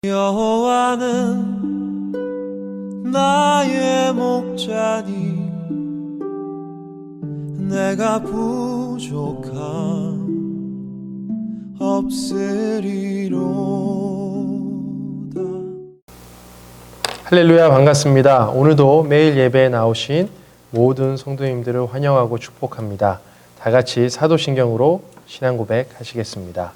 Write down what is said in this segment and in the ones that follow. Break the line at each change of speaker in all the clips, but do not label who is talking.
여호와는 나의 목자니 내가 부족함 없으리로다.
할렐루야, 반갑습니다. 오늘도 매일 예배에 나오신 모든 성도님들을 환영하고 축복합니다. 다 같이 사도신경으로 신앙 고백 하시겠습니다.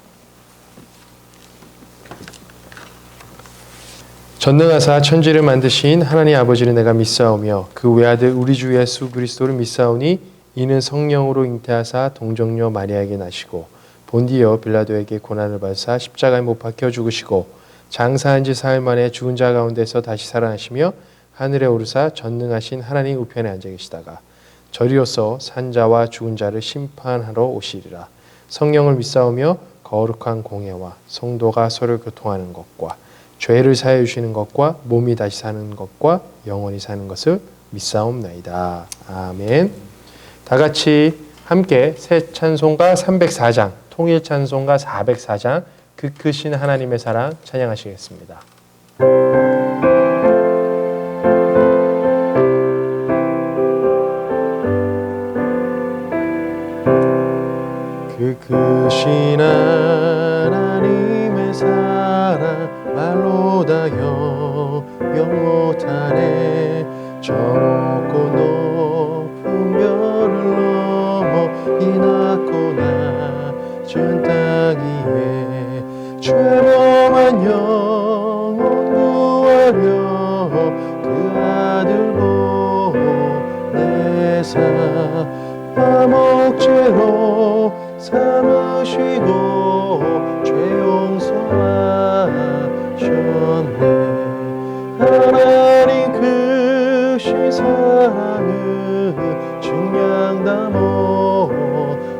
전능하사 천지를 만드신 하나님 아버지를 내가 믿사오며 그 외아들 우리 주 예수 그리스도를 믿사오니 이는 성령으로 잉태하사 동정녀 마리아에게 나시고 본디오 빌라도에게 고난을 받으사 십자가에 못 박혀 죽으시고 장사한 지 사흘 만에 죽은 자 가운데서 다시 살아나시며 하늘에 오르사 전능하신 하나님 우편에 앉아 계시다가 저리로서 산자와 죽은 자를 심판하러 오시리라. 성령을 믿사오며 거룩한 공예와 성도가 서로 교통하는 것과 죄를 사해 주시는 것과 몸이 다시 사는 것과 영원히 사는 것을 믿사옵나이다. 아멘. 다 같이 함께 새 찬송가 304장, 통일 찬송가 404장, 그 크신 하나님의 사랑 찬양하시겠습니다. 그 크신 하나님의 사랑 말로 다 영영 못하네. 저 높고 높은 별을 넘어 이 낮고 낮은 땅 위에 죄범한 영혼 구하려 그 아들 보내사 화목제로 삼으시고 죄 용서하셨네. 하나님 크신 사랑을 증량다 못하며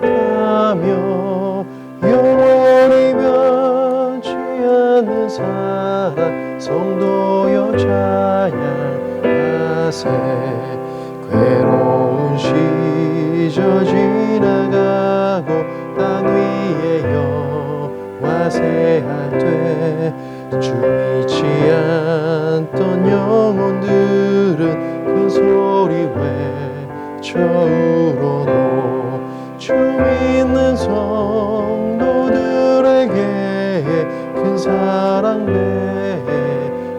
영원히 변치 않는 사랑 성도여 찬양하세. 괴로운 시절 지나가고 땅 위에 여호와 세할 때 주 믿지 않던 영혼들은 큰 소리 외쳐 울어도 주 믿는 성도들에게 큰 사랑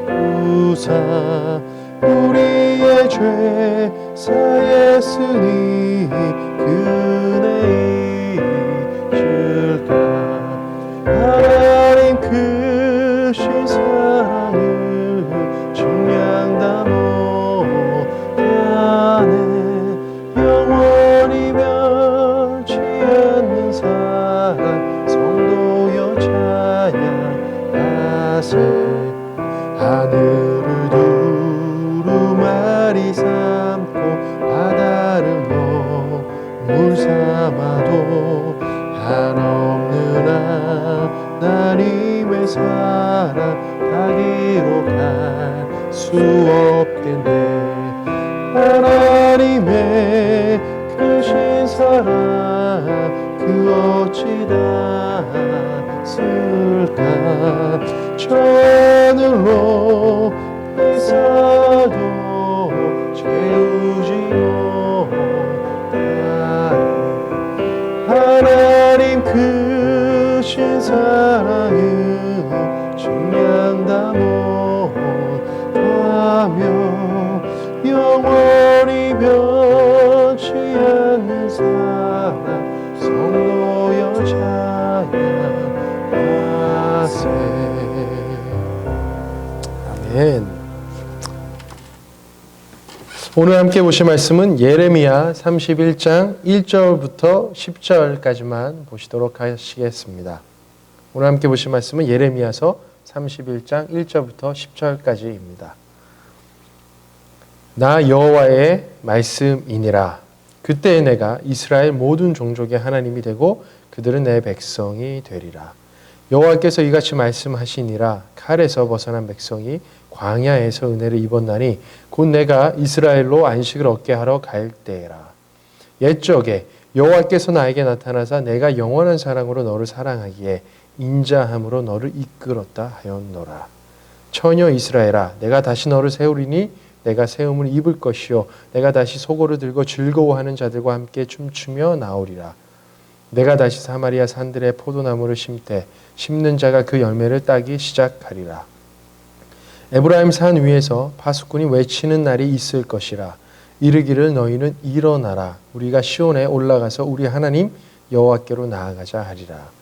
베푸사 우리의 죄 사했으니 그네 잊을까. 하나님 크신 사랑을 증량다 못하네. 영원히 변치 않는 사랑 성도여 찬양하세. 하늘을 두루마리 삼고 바다를 물 삼아도 한없는 하나님의 사랑 다 기록할 수 없겠네. 하나님의 크신 사랑 그 어찌 닿았을까. 저 하늘로 빗사도 채우지 못하네. 하나님 크신 사랑을 증량다 못하며 영원히 변치 않는 사랑 성도여 찬양하세. 아멘. 오늘 함께 보실 말씀은 예레미야 31장 1절부터 10절까지만 보시도록 하시겠습니다. 오늘 함께 보실 말씀은 예레미야서 31장 1절부터 10절까지입니다. 나 여호와의 말씀이니라. 그때 내가 이스라엘 모든 종족의 하나님이 되고 그들은 내 백성이 되리라. 여호와께서 이같이 말씀하시니라. 칼에서 벗어난 백성이 광야에서 은혜를 입었나니 곧 내가 이스라엘로 안식을 얻게 하러 갈 때라. 옛적에 여호와께서 나에게 나타나사 내가 영원한 사랑으로 너를 사랑하기에 인자함으로 너를 이끌었다 하였노라. 처녀 이스라엘아, 내가 다시 너를 세우리니 내가 세움을 입을 것이요 내가 다시 소고를 들고 즐거워하는 자들과 함께 춤추며 나오리라. 내가 다시 사마리아 산들의 포도나무를 심되 심는 자가 그 열매를 따기 시작하리라. 에브라임 산 위에서 파수꾼이 외치는 날이 있을 것이라. 이르기를 너희는 일어나라. 우리가 시온에 올라가서 우리 하나님 여호와께로 나아가자 하리라.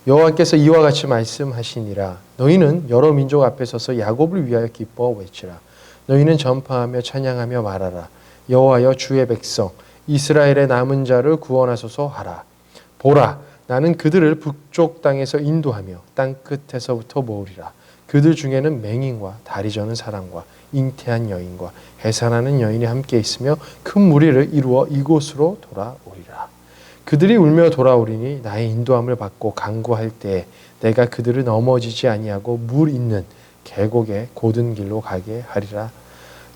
여호와께서 이와 같이 말씀하시니라. 너희는 여러 민족 앞에 서서 야곱을 위하여 기뻐 외치라. 너희는 전파하며 찬양하며 말하라. 여호와여 주의 백성 이스라엘의 남은 자를 구원하소서 하라. 보라, 나는 그들을 북쪽 땅에서 인도하며 땅 끝에서부터 모으리라. 그들 중에는 맹인과 다리 저는 사람과 잉태한 여인과 해산하는 여인이 함께 있으며 큰 무리를 이루어 이곳으로 돌아오리라. 그들이 울며 돌아오리니 나의 인도함을 받고 강구할 때에 내가 그들을 넘어지지 아니하고 물 있는 계곡의 곧은 길로 가게 하리라.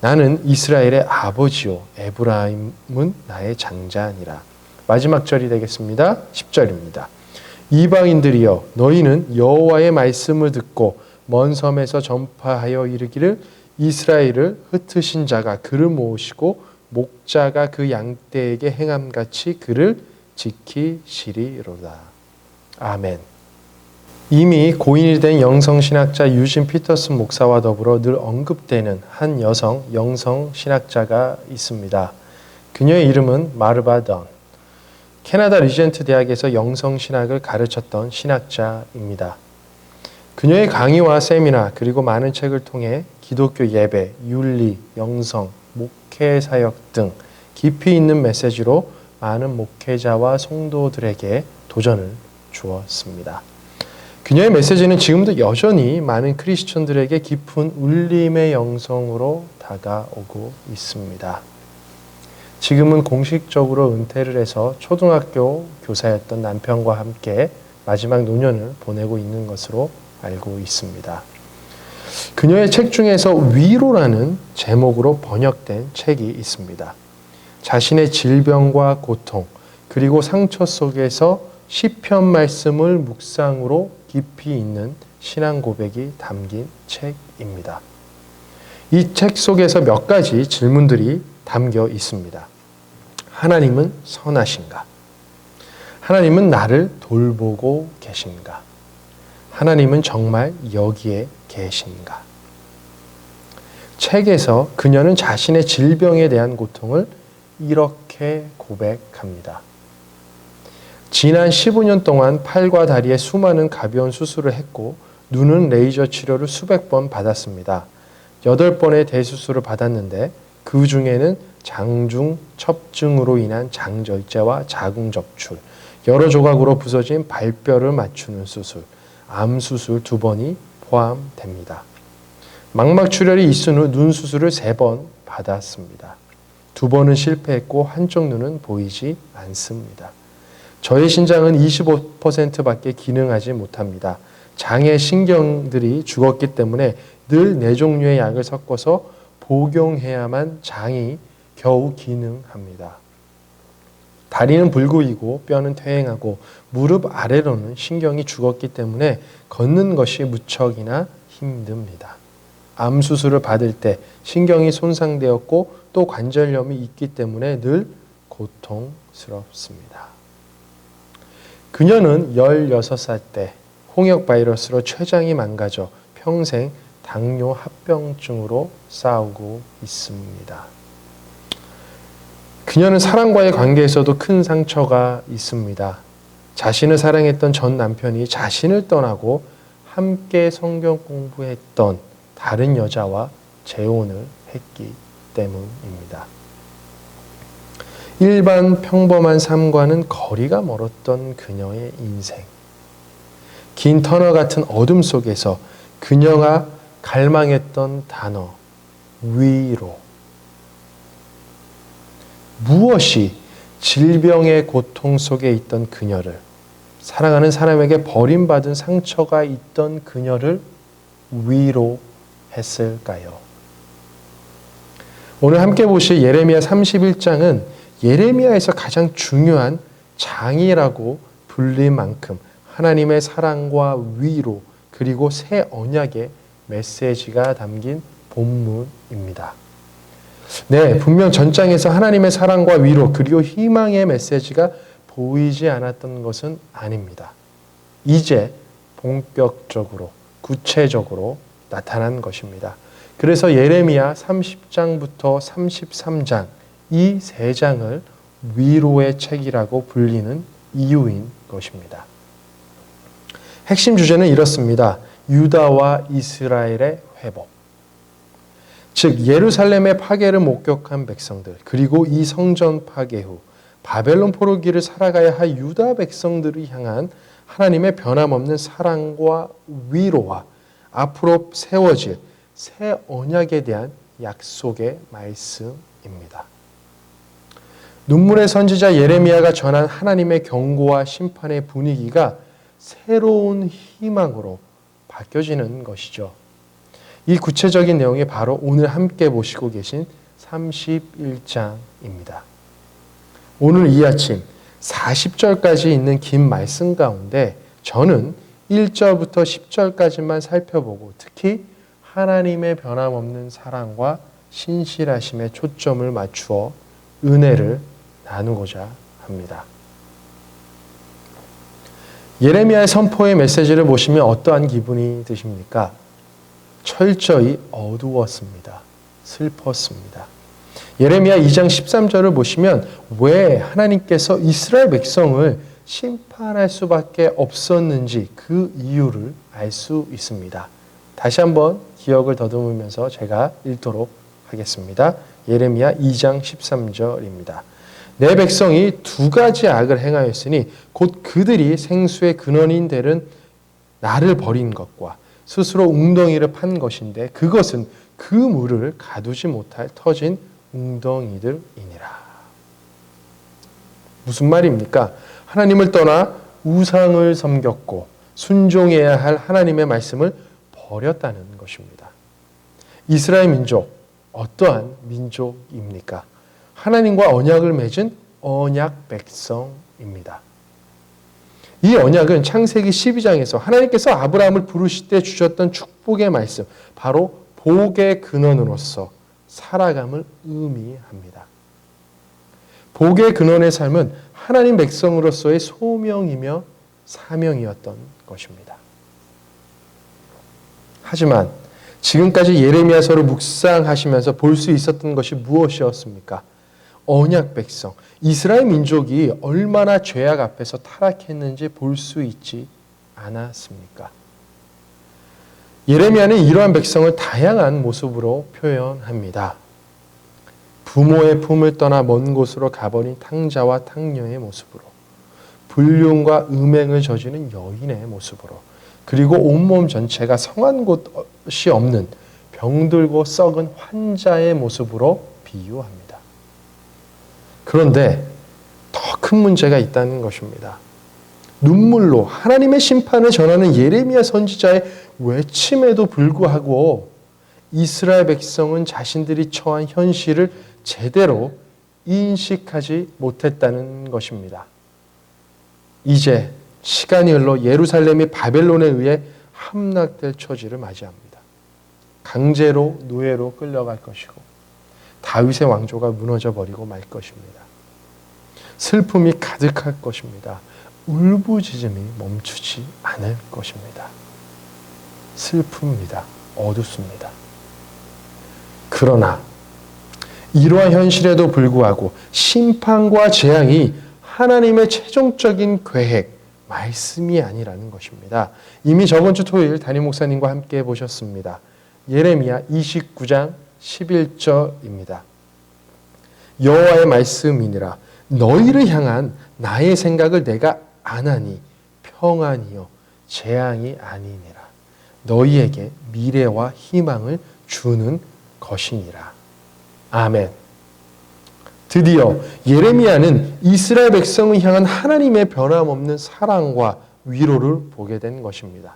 나는 이스라엘의 아버지요 에브라임은 나의 장자니라. 마지막 절이 되겠습니다. 10절입니다. 이방인들이여 너희는 여호와의 말씀을 듣고 먼 섬에서 전파하여 이르기를 이스라엘을 흩으신 자가 그를 모으시고 목자가 그 양떼에게 행함같이 그를 지키시리로다. 아멘. 이미 고인이 된 영성신학자 유진 피터슨 목사와 더불어 늘 언급되는 한 여성 영성신학자가 있습니다. 그녀의 이름은 마르바 던. 캐나다 리젠트 대학에서 영성신학을 가르쳤던 신학자입니다. 그녀의 강의와 세미나 그리고 많은 책을 통해 기독교 예배, 윤리, 영성, 목회 사역 등 깊이 있는 메시지로 많은 목회자와 성도들에게 도전을 주었습니다. 그녀의 메시지는 지금도 여전히 많은 크리스천들에게 깊은 울림의 영성으로 다가오고 있습니다. 지금은 공식적으로 은퇴를 해서 초등학교 교사였던 남편과 함께 마지막 노년을 보내고 있는 것으로 알고 있습니다. 그녀의 책 중에서 위로라는 제목으로 번역된 책이 있습니다. 자신의 질병과 고통 그리고 상처 속에서 시편 말씀을 묵상으로 깊이 있는 신앙 고백이 담긴 책입니다. 이 책 속에서 몇 가지 질문들이 담겨 있습니다. 하나님은 선하신가? 하나님은 나를 돌보고 계신가? 하나님은 정말 여기에 계신가? 책에서 그녀는 자신의 질병에 대한 고통을 이렇게 고백합니다. 지난 15년 동안 팔과 다리에 수많은 가벼운 수술을 했고 눈은 레이저 치료를 수백 번 받았습니다. 8번의 대수술을 받았는데 그 중에는 장중 첩증으로 인한 장절제와 자궁 적출, 여러 조각으로 부서진 발뼈를 맞추는 수술, 암 수술 2번이 포함됩니다. 망막 출혈이 있은 후 눈 수술을 3번 받았습니다. 2번은 실패했고 한쪽 눈은 보이지 않습니다. 저의 신장은 25%밖에 기능하지 못합니다. 장의 신경들이 죽었기 때문에 늘 4종류의 약을 섞어서 복용해야만 장이 겨우 기능합니다. 다리는 불구이고 뼈는 퇴행하고 무릎 아래로는 신경이 죽었기 때문에 걷는 것이 무척이나 힘듭니다. 암 수술을 받을 때 신경이 손상되었고 또 관절염이 있기 때문에 늘 고통스럽습니다. 그녀는 16살 때 홍역 바이러스로 췌장이 망가져 평생 당뇨 합병증으로 싸우고 있습니다. 그녀는 사랑과의 관계에서도 큰 상처가 있습니다. 자신을 사랑했던 전 남편이 자신을 떠나고 함께 성경 공부했던 다른 여자와 재혼을 했기 때문입니다. 일반 평범한 삶과는 거리가 멀었던 그녀의 인생. 긴 터널 같은 어둠 속에서 그녀가 갈망했던 단어, 위로. 무엇이 질병의 고통 속에 있던 그녀를, 사랑하는 사람에게 버림받은 상처가 있던 그녀를 위로했을까요? 오늘 함께 보실 예레미야 31장은 예레미야에서 가장 중요한 장이라고 불릴 만큼 하나님의 사랑과 위로 그리고 새 언약의 메시지가 담긴 본문입니다. 네, 분명 전장에서 하나님의 사랑과 위로 그리고 희망의 메시지가 보이지 않았던 것은 아닙니다. 이제 본격적으로 구체적으로 나타난 것입니다. 그래서 예레미야 30장부터 33장 이 세 장을 위로의 책이라고 불리는 이유인 것입니다. 핵심 주제는 이렇습니다. 유다와 이스라엘의 회복. 즉 예루살렘의 파괴를 목격한 백성들 그리고 이 성전 파괴 후 바벨론 포로기를 살아가야 할 유다 백성들을 향한 하나님의 변함없는 사랑과 위로와 앞으로 세워질 새 언약에 대한 약속의 말씀입니다. 눈물의 선지자 예레미야가 전한 하나님의 경고와 심판의 분위기가 새로운 희망으로 바뀌어지는 것이죠. 이 구체적인 내용이 바로 오늘 함께 보시고 계신 31장입니다. 오늘 이 아침 40절까지 있는 긴 말씀 가운데 저는 1절부터 10절까지만 살펴보고 특히 하나님의 변함없는 사랑과 신실하심에 초점을 맞추어 은혜를 나누고자 합니다. 예레미야의 선포의 메시지를 보시면 어떠한 기분이 드십니까? 철저히 어두웠습니다. 슬펐습니다. 예레미야 2장 13절을 보시면 왜 하나님께서 이스라엘 백성을 심판할 수밖에 없었는지 그 이유를 알 수 있습니다. 다시 한번 기억을 더듬으면서 제가 읽도록 하겠습니다. 예레미야 2장 13절입니다. 내 백성이 두 가지 악을 행하였으니 곧 그들이 생수의 근원인 되는 나를 버린 것과 스스로 웅덩이를 판 것인데 그것은 그 물을 가두지 못할 터진 웅덩이들이니라. 무슨 말입니까? 하나님을 떠나 우상을 섬겼고 순종해야 할 하나님의 말씀을 버렸다는 것입니다. 이스라엘 민족, 어떠한 민족입니까? 하나님과 언약을 맺은 언약 백성입니다. 이 언약은 창세기 12장에서 하나님께서 아브라함을 부르실 때 주셨던 축복의 말씀, 바로 복의 근원으로서 살아감을 의미합니다. 복의 근원의 삶은 하나님 백성으로서의 소명이며 사명이었던 것입니다. 하지만 지금까지 예레미야서를 묵상하시면서 볼 수 있었던 것이 무엇이었습니까? 언약 백성, 이스라엘 민족이 얼마나 죄악 앞에서 타락했는지 볼 수 있지 않았습니까? 예레미야는 이러한 백성을 다양한 모습으로 표현합니다. 부모의 품을 떠나 먼 곳으로 가버린 탕자와 탕녀의 모습으로, 불륜과 음행을 저지르는 여인의 모습으로, 그리고 온몸 전체가 성한 곳이 없는 병들고 썩은 환자의 모습으로 비유합니다. 그런데 더 큰 문제가 있다는 것입니다. 눈물로 하나님의 심판을 전하는 예레미야 선지자의 외침에도 불구하고 이스라엘 백성은 자신들이 처한 현실을 제대로 인식하지 못했다는 것입니다. 이제 시간이 흘러 예루살렘이 바벨론에 의해 함락될 처지를 맞이합니다. 강제로 노예로 끌려갈 것이고 다윗의 왕조가 무너져 버리고 말 것입니다. 슬픔이 가득할 것입니다. 울부짖음이 멈추지 않을 것입니다. 슬픕니다. 어둡습니다. 그러나 이러한 현실에도 불구하고 심판과 재앙이 하나님의 최종적인 계획, 말씀이 아니라는 것입니다. 이미 저번 주 토요일 담임 목사님과 함께 보셨습니다. 예레미야 29장 11절입니다. 여호와의 말씀이니라. 너희를 향한 나의 생각을 내가 아나니 평안이요 재앙이 아니니라. 너희에게 미래와 희망을 주는 것이니라. 아멘. 드디어 예레미야는 이스라엘 백성을 향한 하나님의 변함없는 사랑과 위로를 보게 된 것입니다.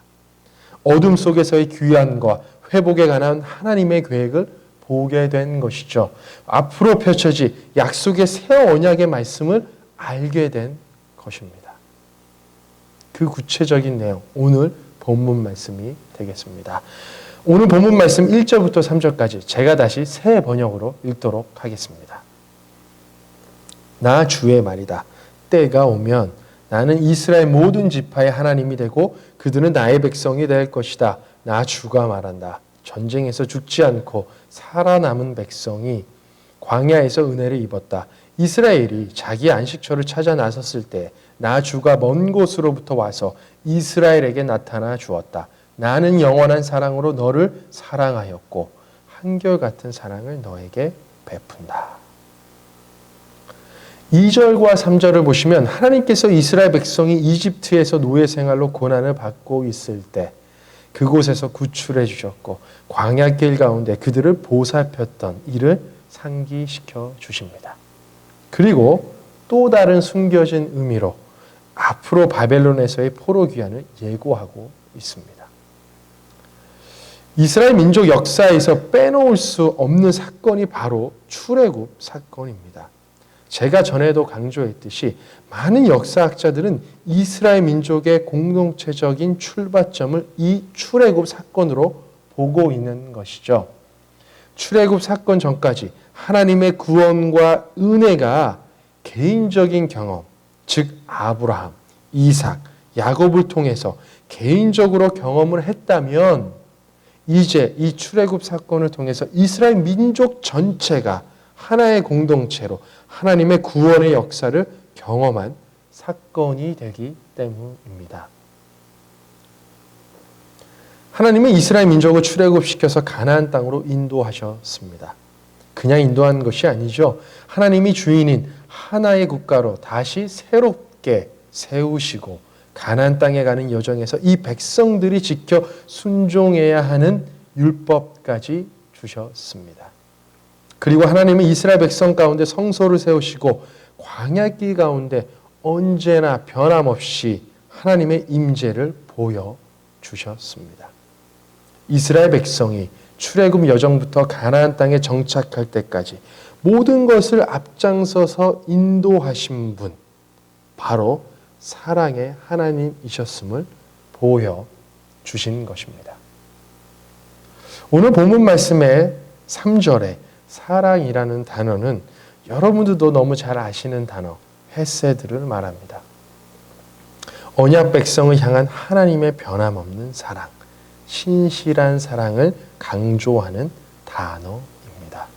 어둠 속에서의 귀환과 회복에 관한 하나님의 계획을 보게 된 것이죠. 앞으로 펼쳐질 약속의 새 언약의 말씀을 알게 된 것입니다. 그 구체적인 내용, 오늘 본문 말씀이 되겠습니다. 오늘 본문 말씀 1절부터 3절까지 제가 다시 새 번역으로 읽도록 하겠습니다. 나 주의 말이다. 때가 오면 나는 이스라엘 모든 지파의 하나님이 되고 그들은 나의 백성이 될 것이다. 나 주가 말한다. 전쟁에서 죽지 않고 살아남은 백성이 광야에서 은혜를 입었다. 이스라엘이 자기 안식처를 찾아 나섰을 때 나 주가 먼 곳으로부터 와서 이스라엘에게 나타나 주었다. 나는 영원한 사랑으로 너를 사랑하였고 한결같은 사랑을 너에게 베푼다. 2절과 3절을 보시면 하나님께서 이스라엘 백성이 이집트에서 노예 생활로 고난을 받고 있을 때 그곳에서 구출해 주셨고 광야길 가운데 그들을 보살폈던 이를 상기시켜 주십니다. 그리고 또 다른 숨겨진 의미로 앞으로 바벨론에서의 포로 귀환을 예고하고 있습니다. 이스라엘 민족 역사에서 빼놓을 수 없는 사건이 바로 출애굽 사건입니다. 제가 전에도 강조했듯이 많은 역사학자들은 이스라엘 민족의 공동체적인 출발점을 이 출애굽 사건으로 보고 있는 것이죠. 출애굽 사건 전까지 하나님의 구원과 은혜가 개인적인 경험, 즉 아브라함, 이삭, 야곱을 통해서 개인적으로 경험을 했다면 이제 이 출애굽 사건을 통해서 이스라엘 민족 전체가 하나의 공동체로 하나님의 구원의 역사를 경험한 사건이 되기 때문입니다. 하나님은 이스라엘 민족을 출애굽시켜서 가나안 땅으로 인도하셨습니다. 그냥 인도한 것이 아니죠. 하나님이 주인인 하나의 국가로 다시 새롭게 세우시고 가나안 땅에 가는 여정에서 이 백성들이 지켜 순종해야 하는 율법까지 주셨습니다. 그리고 하나님은 이스라엘 백성 가운데 성소를 세우시고 광야길 가운데 언제나 변함없이 하나님의 임재를 보여주셨습니다. 이스라엘 백성이 출애굽 여정부터 가나안 땅에 정착할 때까지 모든 것을 앞장서서 인도하신 분, 바로 사랑의 하나님이셨음을 보여주신 것입니다. 오늘 본문 말씀의 3절에 사랑이라는 단어는 여러분들도 너무 잘 아시는 단어, 헤세드를 말합니다. 언약 백성을 향한 하나님의 변함없는 사랑, 신실한 사랑을 강조하는 단어입니다.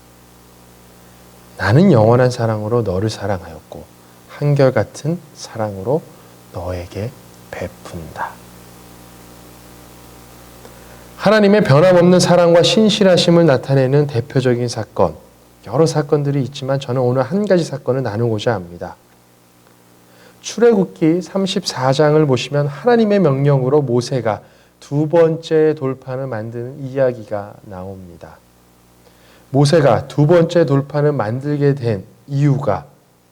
나는 영원한 사랑으로 너를 사랑하였고 한결같은 사랑으로 너에게 베푼다. 하나님의 변함없는 사랑과 신실하심을 나타내는 대표적인 사건, 여러 사건들이 있지만 저는 오늘 한 가지 사건을 나누고자 합니다. 출애굽기 34장을 보시면 하나님의 명령으로 모세가 두 번째 돌판을 만드는 이야기가 나옵니다. 모세가 두 번째 돌판을 만들게 된 이유가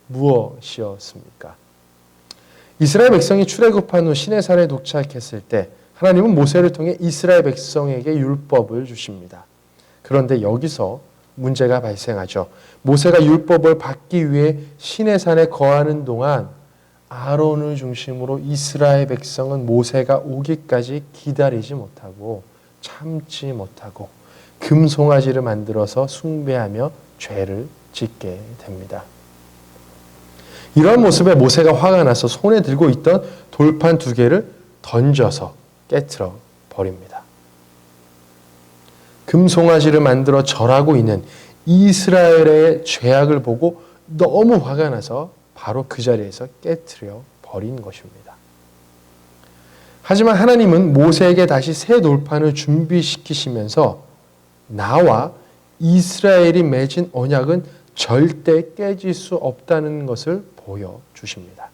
무엇이었습니까? 이스라엘 백성이 출애굽한 후 시내산에 도착했을 때 하나님은 모세를 통해 이스라엘 백성에게 율법을 주십니다. 그런데 여기서 문제가 발생하죠. 모세가 율법을 받기 위해 시내산에 거하는 동안 아론을 중심으로 이스라엘 백성은 모세가 오기까지 기다리지 못하고 참지 못하고 금송아지를 만들어서 숭배하며 죄를 짓게 됩니다. 이런 모습에 모세가 화가 나서 손에 들고 있던 돌판 두 개를 던져서 깨트려 버립니다. 금송아지를 만들어 절하고 있는 이스라엘의 죄악을 보고 너무 화가 나서 바로 그 자리에서 깨트려 버린 것입니다. 하지만 하나님은 모세에게 다시 새 돌판을 준비시키시면서 나와 이스라엘이 맺은 언약은 절대 깨질 수 없다는 것을 보여주십니다.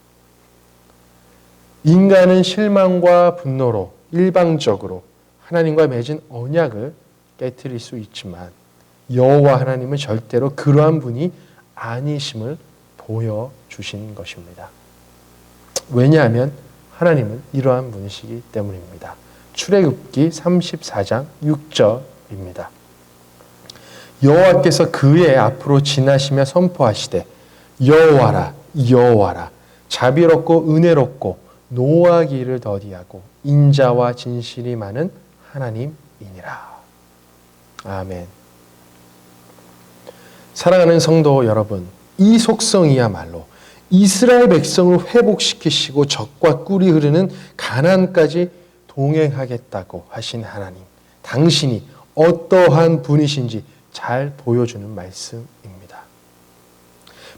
인간은 실망과 분노로 일방적으로 하나님과 맺은 언약을 깨트릴 수 있지만 여호와 하나님은 절대로 그러한 분이 아니심을 보여주신 것입니다. 왜냐하면 하나님은 이러한 분이시기 때문입니다. 출애굽기 34장 6절입니다. 여호와께서 그의 앞으로 지나시며 선포하시되 여호와라 여호와라 자비롭고 은혜롭고 노하기를 더디하고 인자와 진실이 많은 하나님이니라. 아멘. 사랑하는 성도 여러분, 이 속성이야말로 이스라엘 백성을 회복시키시고 적과 꿀이 흐르는 가나안까지 동행하겠다고 하신 하나님, 당신이 어떠한 분이신지 잘 보여주는 말씀입니다.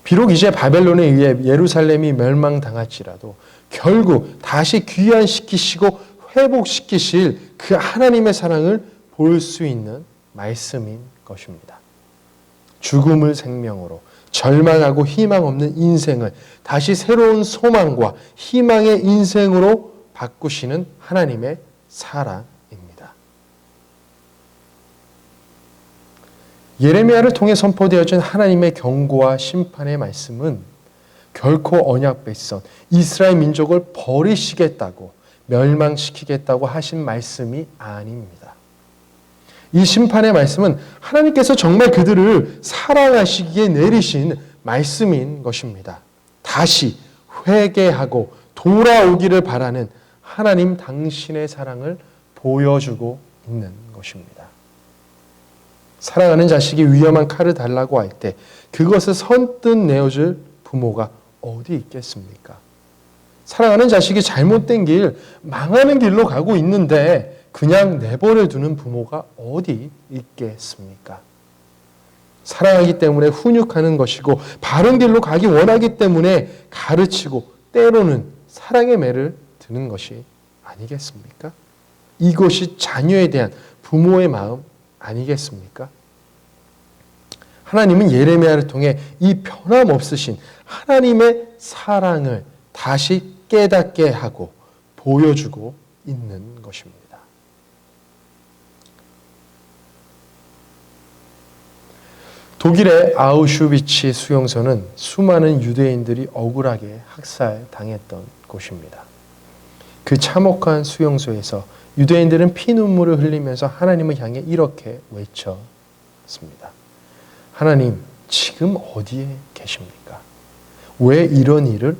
비록 이제 바벨론에 의해 예루살렘이 멸망당할지라도 결국 다시 귀환시키시고 회복시키실 그 하나님의 사랑을 볼 수 있는 말씀인 것입니다. 죽음을 생명으로, 절망하고 희망 없는 인생을 다시 새로운 소망과 희망의 인생으로 바꾸시는 하나님의 사랑입니다. 예레미야를 통해 선포되어진 하나님의 경고와 심판의 말씀은 결코 언약 백성 이스라엘 민족을 버리시겠다고, 멸망시키겠다고 하신 말씀이 아닙니다. 이 심판의 말씀은 하나님께서 정말 그들을 사랑하시기에 내리신 말씀인 것입니다. 다시 회개하고 돌아오기를 바라는 하나님 당신의 사랑을 보여주고 있는 것입니다. 사랑하는 자식이 위험한 칼을 달라고 할 때 그것을 선뜻 내어줄 부모가 어디 있겠습니까? 사랑하는 자식이 잘못된 길, 망하는 길로 가고 있는데 그냥 내버려 두는 부모가 어디 있겠습니까? 사랑하기 때문에 훈육하는 것이고 바른 길로 가기 원하기 때문에 가르치고 때로는 사랑의 매를 드는 것이 아니겠습니까? 이것이 자녀에 대한 부모의 마음 아니겠습니까? 하나님은 예레미야를 통해 이 변함없으신 하나님의 사랑을 다시 깨닫게 하고 보여주고 있는 것입니다. 독일의 아우슈비츠 수용소는 수많은 유대인들이 억울하게 학살당했던 곳입니다. 그 참혹한 수용소에서 유대인들은 피눈물을 흘리면서 하나님을 향해 이렇게 외쳤습니다. 하나님, 지금 어디에 계십니까? 왜 이런 일을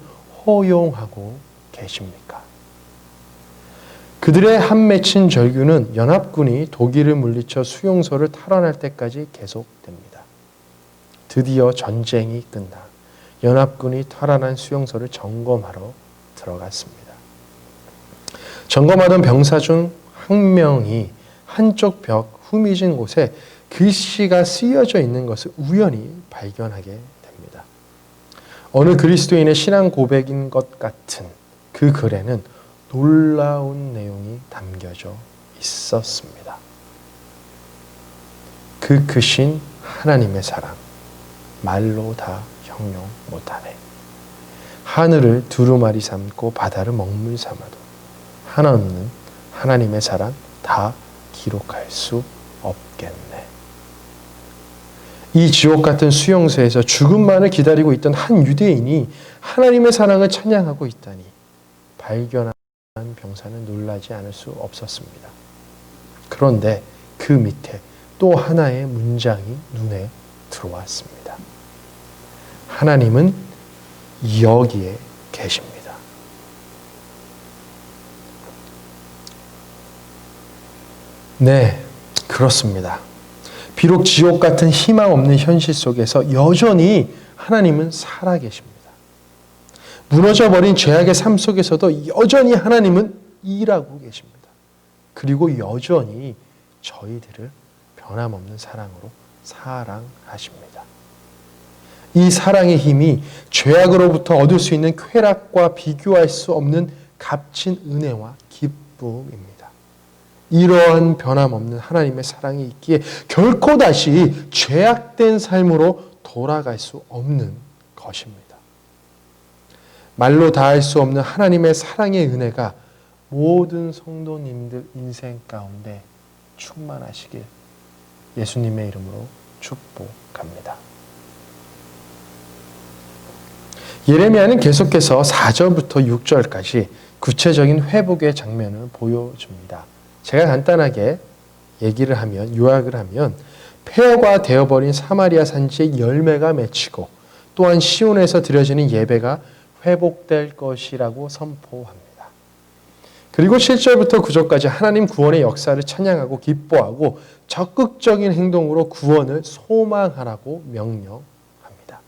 허용하고 계십니까? 그들의 한 맺힌 절규는 연합군이 독일을 물리쳐 수용소를 탈환할 때까지 계속됩니다. 드디어 전쟁이 끝나 연합군이 탈환한 수용소를 점검하러 들어갔습니다. 점검하던 병사 중 한 명이 한쪽 벽 후미진 곳에 글씨가 쓰여져 있는 것을 우연히 발견하게 됩니다. 어느 그리스도인의 신앙 고백인 것 같은 그 글에는 놀라운 내용이 담겨져 있었습니다. 그 크신 하나님의 사랑, 말로 다 형용 못하네. 하늘을 두루마리 삼고 바다를 먹물 삼아도 하나없는 하나님의 사랑 다 기록할 수 없겠네. 이 지옥 같은 수용소에서 죽음만을 기다리고 있던 한 유대인이 하나님의 사랑을 찬양하고 있다니 발견한 병사는 놀라지 않을 수 없었습니다. 그런데 그 밑에 또 하나의 문장이 눈에 들어왔습니다. 하나님은 여기에 계십니다. 네, 그렇습니다. 비록 지옥 같은 희망 없는 현실 속에서 여전히 하나님은 살아계십니다. 무너져버린 죄악의 삶 속에서도 여전히 하나님은 일하고 계십니다. 그리고 여전히 저희들을 변함없는 사랑으로 사랑하십니다. 이 사랑의 힘이 죄악으로부터 얻을 수 있는 쾌락과 비교할 수 없는 값진 은혜와 기쁨입니다. 이러한 변함없는 하나님의 사랑이 있기에 결코 다시 죄악된 삶으로 돌아갈 수 없는 것입니다. 말로 다할 수 없는 하나님의 사랑의 은혜가 모든 성도님들 인생 가운데 충만하시길 예수님의 이름으로 축복합니다. 예레미야는 계속해서 4절부터 6절까지 구체적인 회복의 장면을 보여줍니다. 제가 간단하게 얘기를 하면, 요약을 하면 폐허가 되어버린 사마리아 산지의 열매가 맺히고 또한 시온에서 드려지는 예배가 회복될 것이라고 선포합니다. 그리고 7절부터 9절까지 하나님 구원의 역사를 찬양하고 기뻐하고 적극적인 행동으로 구원을 소망하라고 명령합니다.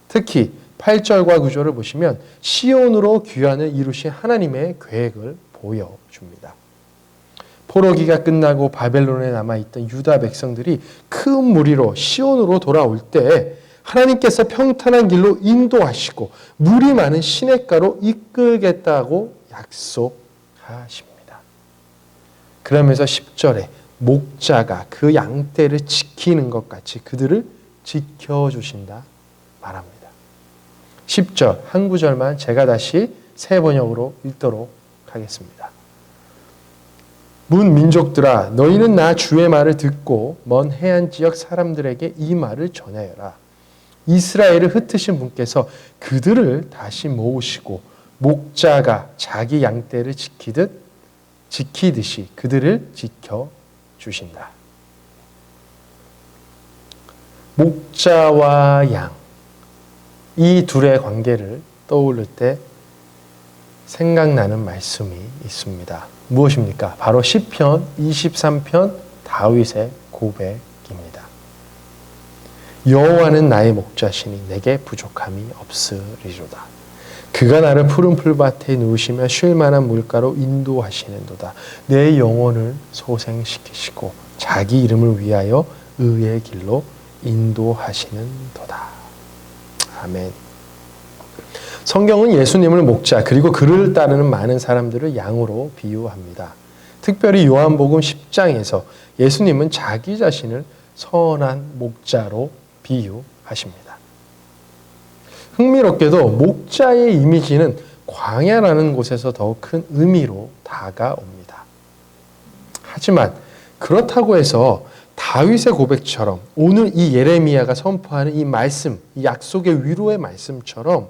특히 8절과 9절을 보시면 시온으로 귀환을 이루신 하나님의 계획을 보여줍니다. 포로기가 끝나고 바벨론에 남아있던 유다 백성들이 큰 무리로 시온으로 돌아올 때 하나님께서 평탄한 길로 인도하시고 물이 많은 시냇가로 이끌겠다고 약속하십니다. 그러면서 10절에 목자가 그 양떼를 지키는 것 같이 그들을 지켜주신다 말합니다. 10절 한 구절만 제가 다시 새 번역으로 읽도록 하겠습니다. 문 민족들아 너희는 나 주의 말을 듣고 먼 해안 지역 사람들에게 이 말을 전하여라. 이스라엘을 흩으신 분께서 그들을 다시 모으시고 목자가 자기 양떼를 지키듯이 그들을 지켜주신다. 목자와 양, 이 둘의 관계를 떠올릴 때 생각나는 말씀이 있습니다. 무엇입니까? 바로 시편 23편 다윗의 고백입니다. 여호와는 나의 목자시니 내게 부족함이 없으리로다. 그가 나를 푸른 풀밭에 누우시며 쉴 만한 물가로 인도하시는도다. 내 영혼을 소생시키시고 자기 이름을 위하여 의의 길로 인도하시는도다. 아멘. 성경은 예수님을 목자 그리고 그를 따르는 많은 사람들을 양으로 비유합니다. 특별히 요한복음 10장에서 예수님은 자기 자신을 선한 목자로 비유하십니다. 흥미롭게도 목자의 이미지는 광야라는 곳에서 더욱 큰 의미로 다가옵니다. 하지만 그렇다고 해서 다윗의 고백처럼 오늘 이 예레미야가 선포하는 이 말씀, 이 약속의 위로의 말씀처럼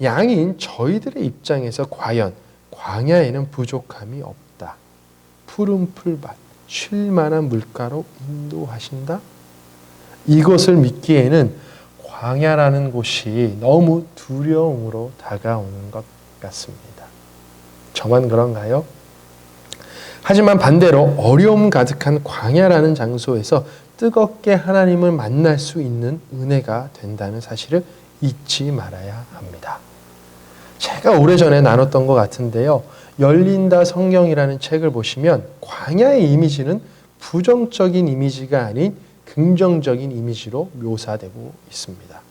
양인 저희들의 입장에서 과연 광야에는 부족함이 없다. 푸른 풀밭, 쉴 만한 물가로 인도하신다? 이것을 믿기에는 광야라는 곳이 너무 두려움으로 다가오는 것 같습니다. 저만 그런가요? 하지만 반대로 어려움 가득한 광야라는 장소에서 뜨겁게 하나님을 만날 수 있는 은혜가 된다는 사실을 잊지 말아야 합니다. 제가 오래전에 나눴던 것 같은데요. 열린다 성경이라는 책을 보시면 광야의 이미지는 부정적인 이미지가 아닌 긍정적인 이미지로 묘사되고 있습니다.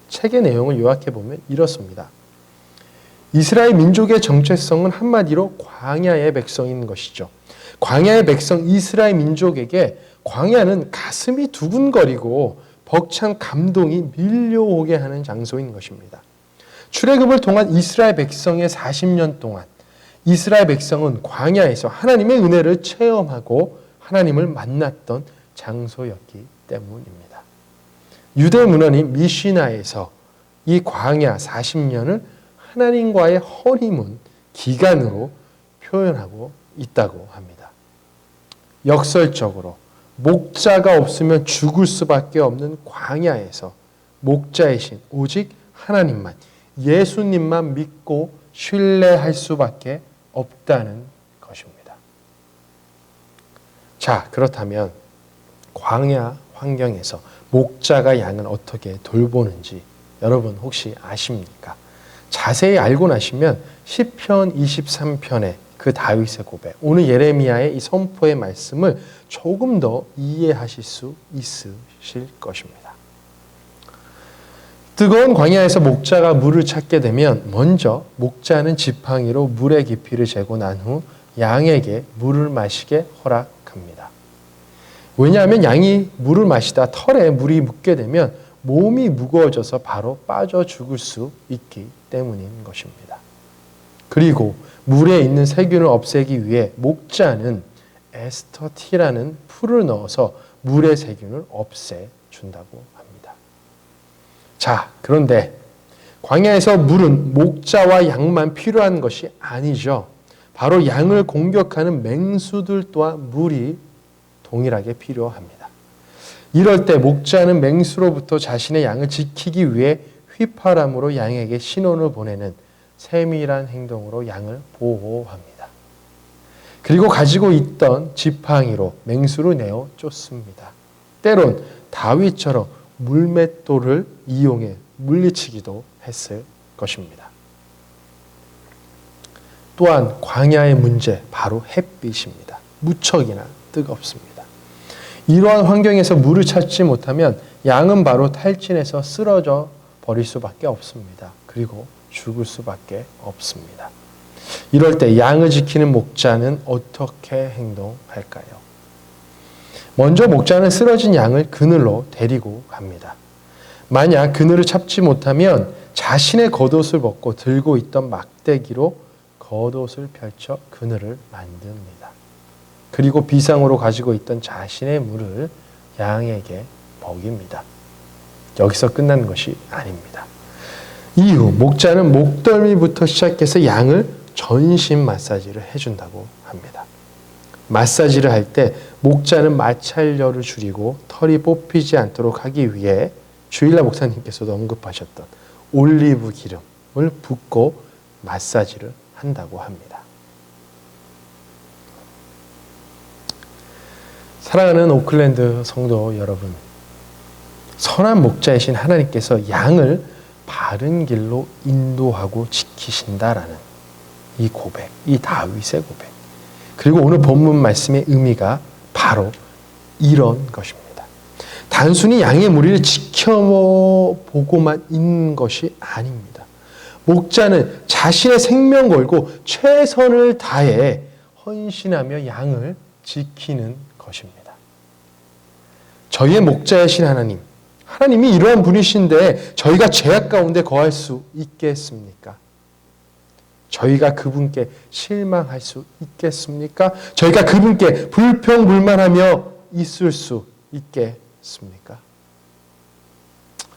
책의 내용을 요약해 보면 이렇습니다. 이스라엘 민족의 정체성은 한마디로 광야의 백성인 것이죠. 광야의 백성 이스라엘 민족에게 광야는 가슴이 두근거리고 벅찬 감동이 밀려오게 하는 장소인 것입니다. 출애굽을 통한 이스라엘 백성의 40년 동안 이스라엘 백성은 광야에서 하나님의 은혜를 체험하고 하나님을 만났던 장소였기 때문입니다. 유대 문헌인 미시나에서 이 광야 40년을 하나님과의 허니문 기간으로 표현하고 있다고 합니다. 역설적으로 목자가 없으면 죽을 수밖에 없는 광야에서 목자이신 오직 하나님만, 예수님만 믿고 신뢰할 수밖에 없다는 것입니다. 자, 그렇다면 광야 환경에서 목자가 양을 어떻게 돌보는지 여러분 혹시 아십니까? 자세히 알고 나시면 시편 23편의 그 다윗의 고백, 오늘 예레미야의 이 선포의 말씀을 조금 더 이해하실 수 있으실 것입니다. 뜨거운 광야에서 목자가 물을 찾게 되면 먼저 목자는 지팡이로 물의 깊이를 재고 난 후 양에게 물을 마시게 허락합니다. 왜냐하면 양이 물을 마시다 털에 물이 묻게 되면 몸이 무거워져서 바로 빠져 죽을 수 있기 때문인 것입니다. 그리고 물에 있는 세균을 없애기 위해 목자는 에스터티라는 풀을 넣어서 물의 세균을 없애준다고 합니다. 자, 그런데 광야에서 물은 목자와 양만 필요한 것이 아니죠. 바로 양을 공격하는 맹수들 또한 물이 동일하게 필요합니다. 이럴 때 목자는 맹수로부터 자신의 양을 지키기 위해 휘파람으로 양에게 신호를 보내는 세밀한 행동으로 양을 보호합니다. 그리고 가지고 있던 지팡이로 맹수를 내어 쫓습니다. 때론 다윗처럼 물맷돌을 이용해 물리치기도 했을 것입니다. 또한 광야의 문제, 바로 햇빛입니다. 무척이나 뜨겁습니다. 이러한 환경에서 물을 찾지 못하면 양은 바로 탈진해서 쓰러져 버릴 수밖에 없습니다. 그리고 죽을 수밖에 없습니다. 이럴 때 양을 지키는 목자는 어떻게 행동할까요? 먼저 목자는 쓰러진 양을 그늘로 데리고 갑니다. 만약 그늘을 잡지 못하면 자신의 겉옷을 벗고 들고 있던 막대기로 겉옷을 펼쳐 그늘을 만듭니다. 그리고 비상으로 가지고 있던 자신의 물을 양에게 먹입니다. 여기서 끝나는 것이 아닙니다. 이후 목자는 목덜미부터 시작해서 양을 전신 마사지를 해준다고 합니다. 마사지를 할 때 목자는 마찰열을 줄이고 털이 뽑히지 않도록 하기 위해 주일날 목사님께서도 언급하셨던 올리브 기름을 붓고 마사지를 한다고 합니다. 사랑하는 오클랜드 성도 여러분, 선한 목자이신 하나님께서 양을 바른 길로 인도하고 지키신다라는 이 고백, 이 다윗의 고백, 그리고 오늘 본문 말씀의 의미가 바로 이런 것입니다. 단순히 양의 무리를 지켜보고만 있는 것이 아닙니다. 목자는 자신의 생명 걸고 최선을 다해 헌신하며 양을 지키는 것입니다. 저희의 목자이신 하나님, 하나님이 이러한 분이신데 저희가 죄악 가운데 거할 수 있겠습니까? 저희가 그분께 실망할 수 있겠습니까? 저희가 그분께 불평불만하며 있을 수 있겠습니까?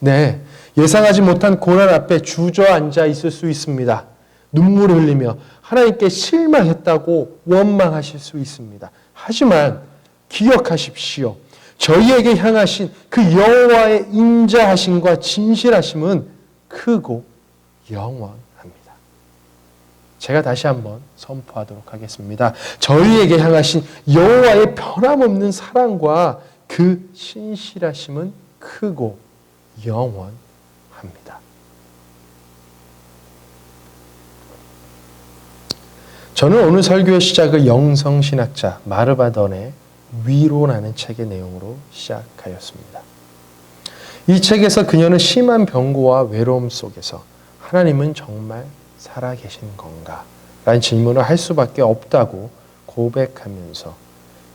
네, 예상하지 못한 고난 앞에 주저앉아 있을 수 있습니다. 눈물을 흘리며 하나님께 실망했다고 원망하실 수 있습니다. 하지만 기억하십시오. 저희에게 향하신 그 여호와의 인자하심과 진실하심은 크고 영원합니다. 제가 다시 한번 선포하도록 하겠습니다. 저희에게 향하신 여호와의 변함없는 사랑과 그 신실하심은 크고 영원합니다. 저는 오늘 설교의 시작을 영성신학자 마르바던의 위로라는 책의 내용으로 시작하였습니다. 이 책에서 그녀는 심한 병고와 외로움 속에서 하나님은 정말 살아계신 건가? 라는 질문을 할 수밖에 없다고 고백하면서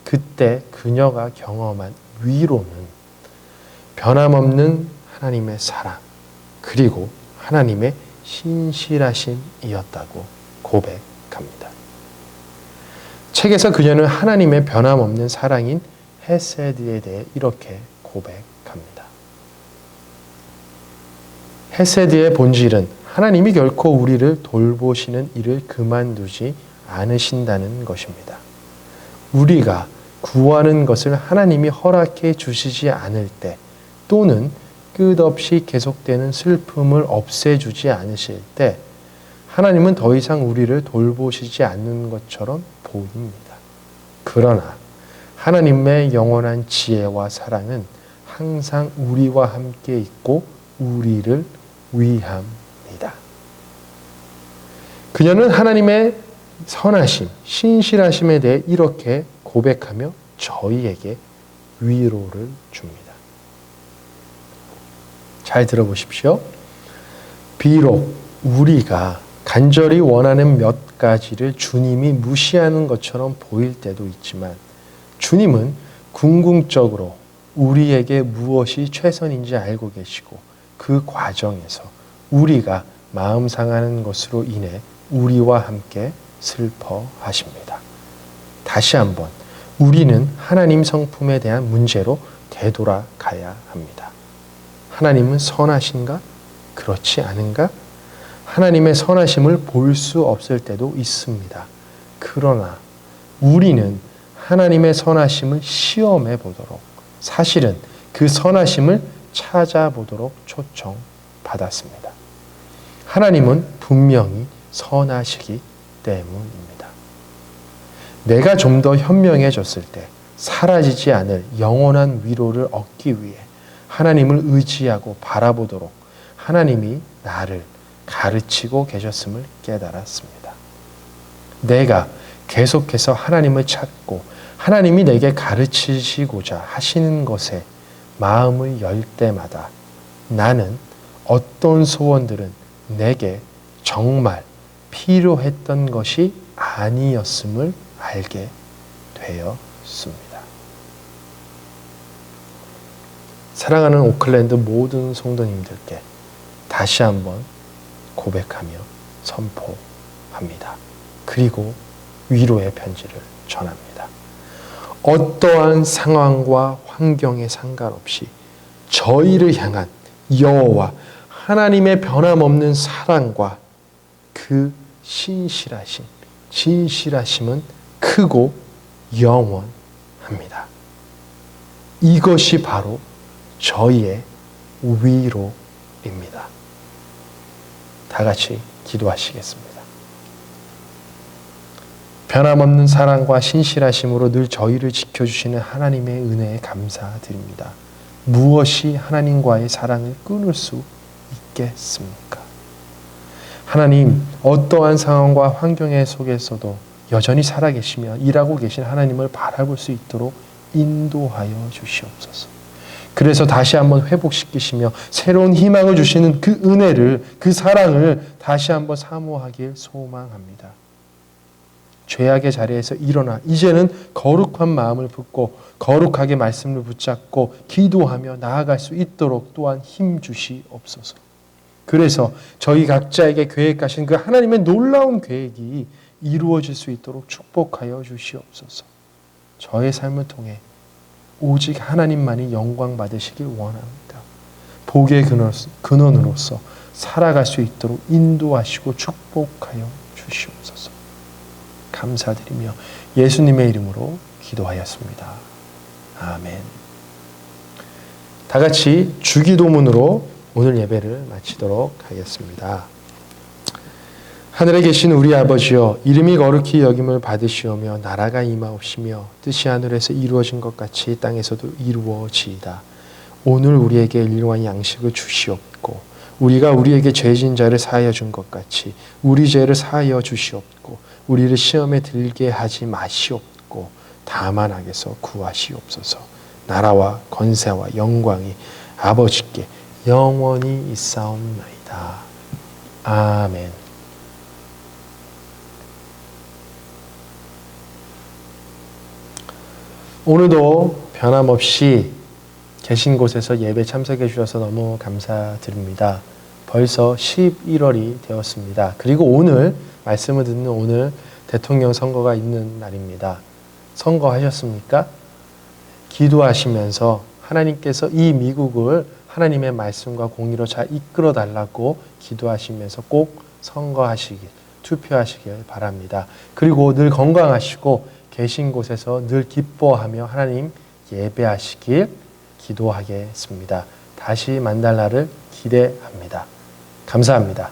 그때 그녀가 경험한 위로는 변함없는 하나님의 사랑 그리고 하나님의 신실하심이었다고 고백합니다. 책에서 그녀는 하나님의 변함없는 사랑인 헤세드에 대해 이렇게 고백합니다. 헤세드의 본질은 하나님이 결코 우리를 돌보시는 일을 그만두지 않으신다는 것입니다. 우리가 구하는 것을 하나님이 허락해 주시지 않을 때 또는 끝없이 계속되는 슬픔을 없애주지 않으실 때 하나님은 더 이상 우리를 돌보시지 않는 것처럼 보입니다. 그러나 하나님의 영원한 지혜와 사랑은 항상 우리와 함께 있고 우리를 위함입니다. 그녀는 하나님의 선하심, 신실하심에 대해 이렇게 고백하며 저희에게 위로를 줍니다. 잘 들어보십시오. 비록 우리가 간절히 원하는 몇 가지를 주님이 무시하는 것처럼 보일 때도 있지만 주님은 궁극적으로 우리에게 무엇이 최선인지 알고 계시고 그 과정에서 우리가 마음 상하는 것으로 인해 우리와 함께 슬퍼하십니다. 다시 한번 우리는 하나님 성품에 대한 문제로 되돌아가야 합니다. 하나님은 선하신가? 그렇지 않은가? 하나님의 선하심을 볼 수 없을 때도 있습니다. 그러나 우리는 하나님의 선하심을 시험해 보도록, 사실은 그 선하심을 찾아보도록 초청받았습니다. 하나님은 분명히 선하시기 때문입니다. 내가 좀 더 현명해졌을 때 사라지지 않을 영원한 위로를 얻기 위해 하나님을 의지하고 바라보도록 하나님이 나를 가르치고 계셨음을 깨달았습니다. 내가 계속해서 하나님을 찾고 하나님이 내게 가르치시고자 하시는 것에 마음을 열 때마다 나는 어떤 소원들은 내게 정말 필요했던 것이 아니었음을 알게 되었습니다. 사랑하는 오클랜드 모든 성도님들께 다시 한번 고백하며 선포합니다. 그리고 위로의 편지를 전합니다. 어떠한 상황과 환경에 상관없이 저희를 향한 여호와 하나님의 변함없는 사랑과 그 신실하심, 진실하심은 크고 영원합니다. 이것이 바로 저희의 위로입니다. 다 같이 기도하시겠습니다. 변함없는 사랑과 신실하심으로 늘 저희를 지켜주시는 하나님의 은혜에 감사드립니다. 무엇이 하나님과의 사랑을 끊을 수 있겠습니까? 하나님, 어떠한 상황과 환경 속에서도 여전히 살아계시며 일하고 계신 하나님을 바라볼 수 있도록 인도하여 주시옵소서. 그래서 다시 한번 회복시키시며 새로운 희망을 주시는 그 은혜를, 그 사랑을 다시 한번 사모하길 소망합니다. 죄악의 자리에서 일어나 이제는 거룩한 마음을 품고 거룩하게 말씀을 붙잡고 기도하며 나아갈 수 있도록 또한 힘 주시옵소서. 그래서 저희 각자에게 계획하신 그 하나님의 놀라운 계획이 이루어질 수 있도록 축복하여 주시옵소서. 저의 삶을 통해 오직 하나님만이 영광 받으시길 원합니다. 복의 근원으로서 살아갈 수 있도록 인도하시고 축복하여 주시옵소서. 감사드리며 예수님의 이름으로 기도하였습니다. 아멘. 다 같이 주기도문으로 오늘 예배를 마치도록 하겠습니다. 하늘에 계신 우리 아버지여, 이름이 거룩히 여김을 받으시오며 나라가 임하옵시며 뜻이 하늘에서 이루어진 것 같이 땅에서도 이루어지이다. 오늘 우리에게 일용할 양식을 주시옵고 우리가 우리에게 죄진 자를 사하여 준 것 같이 우리 죄를 사하여 주시옵고 우리를 시험에 들게 하지 마시옵고 다만 악에서 구하시옵소서. 나라와 권세와 영광이 아버지께 영원히 있사옵나이다. 아멘. 오늘도 변함없이 계신 곳에서 예배 참석해 주셔서 너무 감사드립니다. 벌써 11월이 되었습니다. 그리고 오늘 말씀을 듣는 오늘 대통령 선거가 있는 날입니다. 선거하셨습니까? 기도하시면서 하나님께서 이 미국을 하나님의 말씀과 공의로 잘 이끌어 달라고 기도하시면서 꼭 선거하시길, 투표하시길 바랍니다. 그리고 늘 건강하시고 계신 곳에서 늘 기뻐하며 하나님 예배하시길 기도하겠습니다. 다시 만날 날을 기대합니다. 감사합니다.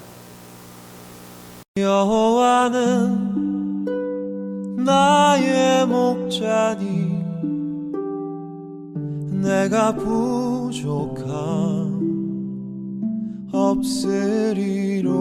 여호와는 나의 목자니 내가 부족함 없으리로